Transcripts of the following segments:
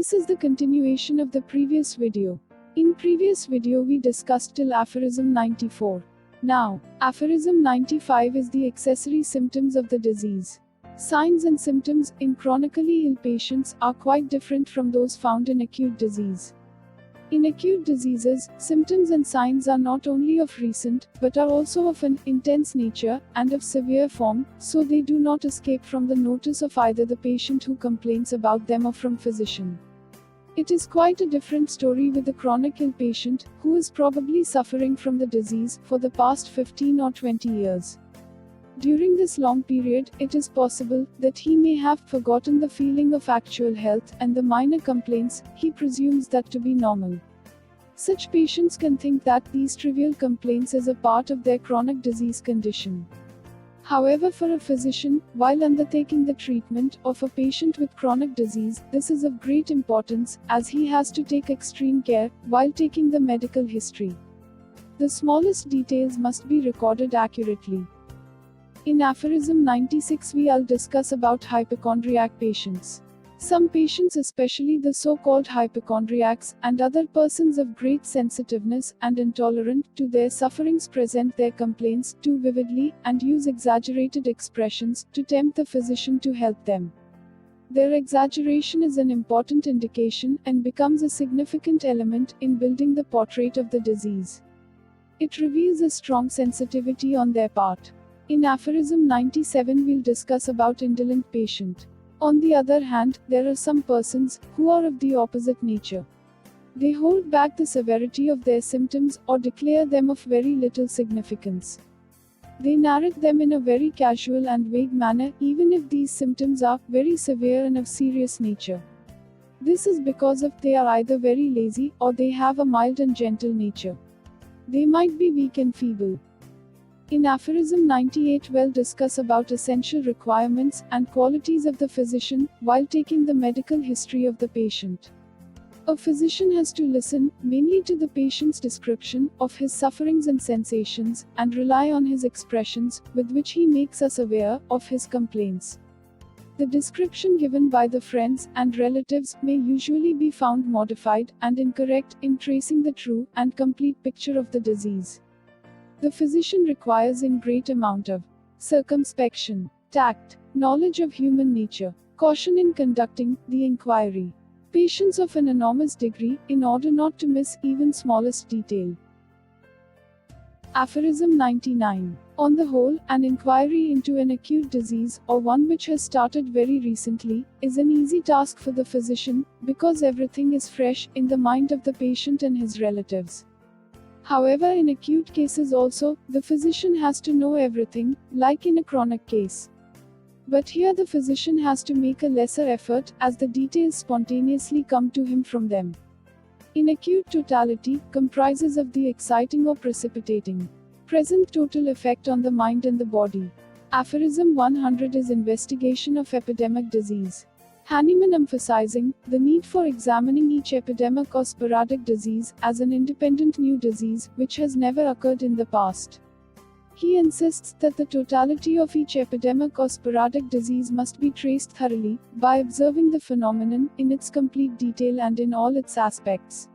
This is the continuation of the previous video. In previous video we discussed till aphorism 94. Now, aphorism 95 is the accessory symptoms of the disease. Signs and symptoms in chronically ill patients are quite different from those found in acute disease. In acute diseases, symptoms and signs are not only of recent, but are also of an intense nature, and of severe form, so they do not escape from the notice of either the patient who complains about them or from physician. It is quite a different story with the chronic ill patient, who is probably suffering from the disease for the past 15 or 20 years. During this long period, it is possible that he may have forgotten the feeling of actual health and the minor complaints, he presumes that to be normal. Such patients can think that these trivial complaints is a part of their chronic disease condition. However, for a physician, while undertaking the treatment of a patient with chronic disease, this is of great importance, as he has to take extreme care while taking the medical history. The smallest details must be recorded accurately. In aphorism 96 we'll discuss about hypochondriac patients. Some patients, especially the so-called hypochondriacs, and other persons of great sensitiveness and intolerant to their sufferings present their complaints too vividly and use exaggerated expressions to tempt the physician to help them. Their exaggeration is an important indication and becomes a significant element in building the portrait of the disease. It reveals a strong sensitivity on their part. In aphorism 97 we'll discuss about indolent patient. On the other hand, there are some persons who are of the opposite nature. They hold back the severity of their symptoms or declare them of very little significance. They narrate them in a very casual and vague manner, even if these symptoms are very severe and of serious nature. This is because they are either very lazy or they have a mild and gentle nature. They might be weak and feeble. In aphorism 98 we'll discuss about essential requirements and qualities of the physician while taking the medical history of the patient. A physician has to listen mainly to the patient's description of his sufferings and sensations, and rely on his expressions, with which he makes us aware of his complaints. The description given by the friends and relatives may usually be found modified and incorrect in tracing the true and complete picture of the disease. The physician requires in great amount of circumspection, tact, knowledge of human nature, caution in conducting the inquiry, patience of an enormous degree, in order not to miss even smallest detail. Aphorism 99. On the whole, an inquiry into an acute disease, or one which has started very recently, is an easy task for the physician, because everything is fresh in the mind of the patient and his relatives. However, in acute cases also, the physician has to know everything, like in a chronic case. But here the physician has to make a lesser effort, as the details spontaneously come to him from them. In acute totality, comprises of the exciting or precipitating, present total effect on the mind and the body. Aphorism 100 is investigation of epidemic disease. Hahnemann emphasizing the need for examining each epidemic or sporadic disease as an independent new disease which has never occurred in the past. He insists that the totality of each epidemic or sporadic disease must be traced thoroughly by observing the phenomenon in its complete detail and in all its aspects.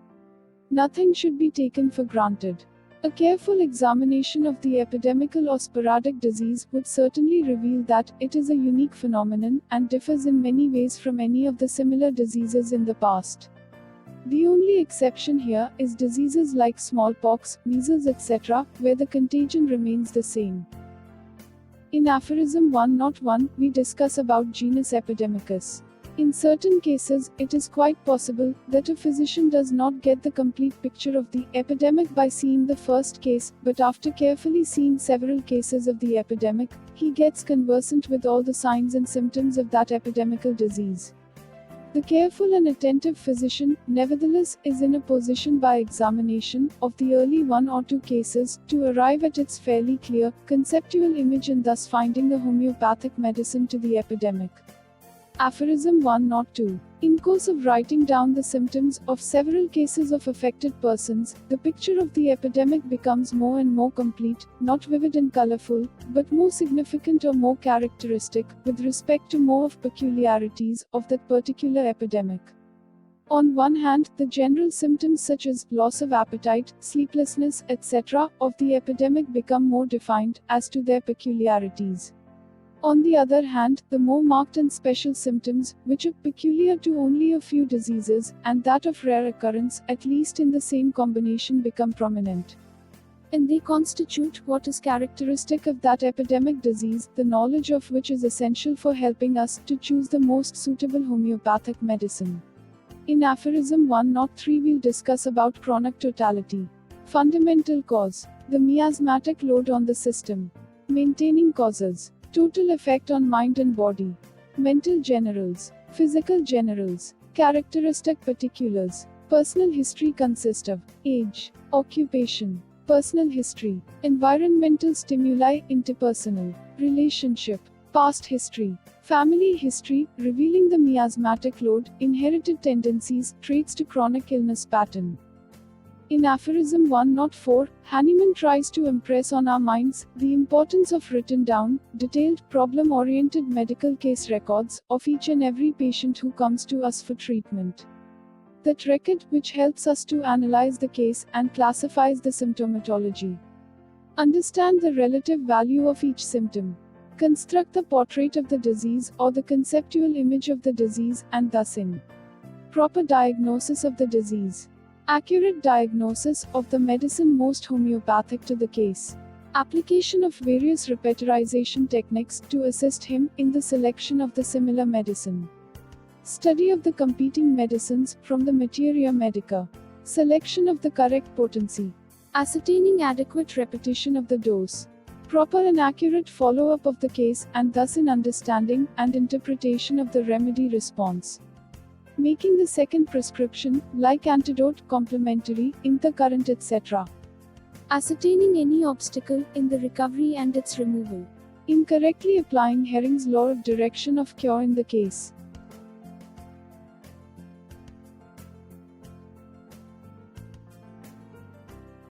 Nothing should be taken for granted. A careful examination of the epidemical or sporadic disease would certainly reveal that it is a unique phenomenon and differs in many ways from any of the similar diseases in the past. The only exception here is diseases like smallpox, measles, etc., where the contagion remains the same. In aphorism 101, we discuss about genus epidemicus. In certain cases, it is quite possible that a physician does not get the complete picture of the epidemic by seeing the first case, but after carefully seeing several cases of the epidemic, he gets conversant with all the signs and symptoms of that epidemical disease. The careful and attentive physician, nevertheless, is in a position by examination of the early one or two cases to arrive at its fairly clear, conceptual image and thus finding a homeopathic medicine to the epidemic. Aphorism 102. In course of writing down the symptoms of several cases of affected persons, the picture of the epidemic becomes more and more complete, not vivid and colorful, but more significant or more characteristic, with respect to more of peculiarities of that particular epidemic. On one hand, the general symptoms such as loss of appetite, sleeplessness, etc., of the epidemic become more defined as to their peculiarities. On the other hand, the more marked and special symptoms, which are peculiar to only a few diseases, and that of rare occurrence, at least in the same combination, become prominent. And they constitute what is characteristic of that epidemic disease, the knowledge of which is essential for helping us to choose the most suitable homeopathic medicine. In aphorism 103 we'll discuss about chronic totality. Fundamental cause. The miasmatic load on the system. Maintaining causes. Total effect on mind and body. Mental generals. Physical generals. Characteristic particulars. Personal history consist of age, occupation, personal history, environmental stimuli, interpersonal, relationship, past history, family history, revealing the miasmatic load, inherited tendencies, traits to chronic illness pattern. In aphorism 104, Hahnemann tries to impress on our minds the importance of written down, detailed, problem-oriented medical case records of each and every patient who comes to us for treatment. That record which helps us to analyze the case and classifies the symptomatology. Understand the relative value of each symptom. Construct the portrait of the disease or the conceptual image of the disease, and thus in proper diagnosis of the disease. Accurate diagnosis of the medicine most homeopathic to the case. Application of various repertorization techniques to assist him in the selection of the similar medicine. Study of the competing medicines from the materia medica. Selection of the correct potency. Ascertaining adequate repetition of the dose. Proper and accurate follow-up of the case, and thus in understanding and interpretation of the remedy response. Making the second prescription, like antidote, complementary, intercurrent, etc. Ascertaining any obstacle in the recovery and its removal. Incorrectly applying Hering's law of direction of cure in the case.